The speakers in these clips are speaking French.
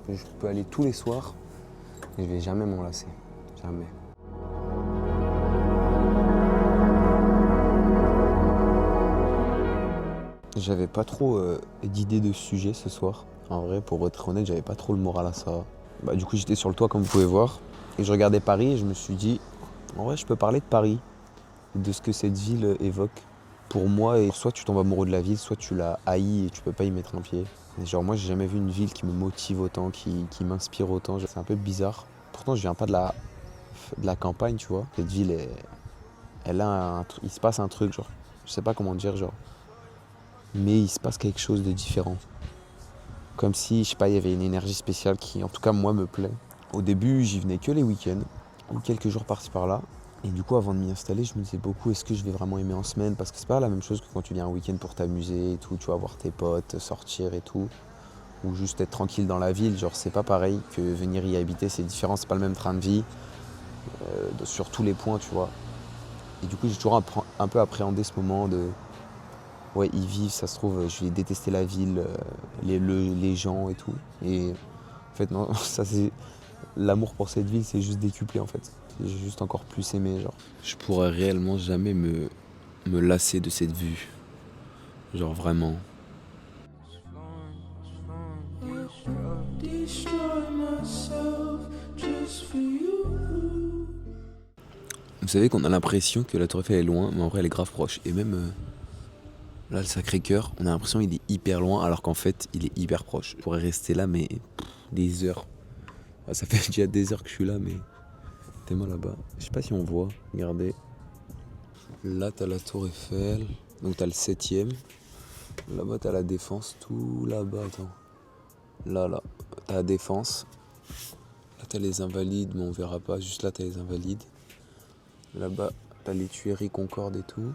Je peux aller tous les soirs et je vais jamais m'en lasser. Jamais. J'avais pas trop d'idées de sujet ce soir. En vrai, pour être honnête, j'avais pas trop le moral à ça. Du coup, j'étais sur le toit comme vous pouvez voir et je regardais Paris et je me suis dit, en vrai, je peux parler de Paris, de ce que cette ville évoque pour moi. Et soit tu tombes amoureux de la ville, soit tu la haïs et tu peux pas y mettre un pied. Et genre moi, j'ai jamais vu une ville qui me motive autant, qui m'inspire autant. C'est un peu bizarre. Pourtant, je viens pas de la campagne, tu vois. Cette ville, elle a il se passe un truc, genre, je sais pas comment dire, genre, mais il se passe quelque chose de différent. Comme si, je sais pas, il y avait une énergie spéciale qui, en tout cas, moi, me plaît. Au début, j'y venais que les week-ends, ou quelques jours par-ci par-là. Et du coup, avant de m'y installer, je me disais beaucoup, est-ce que je vais vraiment aimer en semaine? Parce que c'est pas la même chose que quand tu viens un week-end pour t'amuser et tout, tu vas voir tes potes, sortir et tout. Ou juste être tranquille dans la ville, genre c'est pas pareil que venir y habiter, c'est différent, c'est pas le même train de vie, sur tous les points, tu vois. Et du coup, j'ai toujours un peu appréhendé ce moment de, ouais, y vivre, ça se trouve, je vais détester la ville, les gens et tout. Et en fait, non, ça c'est l'amour pour cette ville, c'est juste décuplé en fait. J'ai juste encore plus aimé, genre. Je pourrais réellement jamais me lasser de cette vue. Genre vraiment. Vous savez qu'on a l'impression que la Tour Eiffel est loin, mais en vrai elle est grave proche. Et même là, le Sacré-Cœur, on a l'impression qu'il est hyper loin, alors qu'en fait il est hyper proche. Je pourrais rester là, mais des heures. Ça fait déjà des heures que je suis là, mais tellement là-bas. Je sais pas si on voit. Regardez. Là, t'as la Tour Eiffel. Donc t'as le 7e. Là-bas, t'as la Défense. Tout là-bas, attends. Là. T'as la Défense. Là, t'as les Invalides, mais on verra pas. Juste là, t'as les Invalides. Là-bas, t'as les Tuileries, Concorde et tout.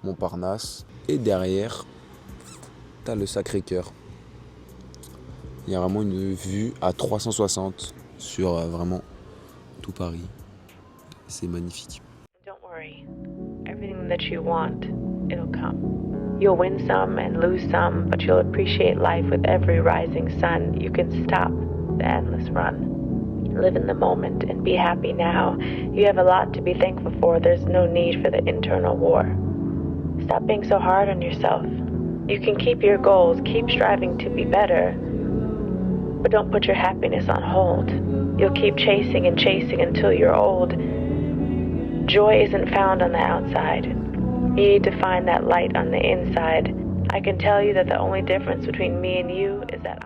Montparnasse. Et derrière, t'as le Sacré-Cœur. Il y a vraiment une vue à 360 sur vraiment tout Paris. C'est magnifique. Don't worry. Everything that you want, it'll come. You'll win some and lose some, but you'll appreciate life with every rising sun. You can stop the endless run. Live in the moment and be happy now. You have a lot to be thankful for. There's no need for the internal war. Stop being so hard on yourself. You can keep your goals, keep striving to be better, but don't put your happiness on hold. You'll keep chasing and chasing until you're old. Joy isn't found on the outside. You need to find that light on the inside. I can tell you that the only difference between me and you is that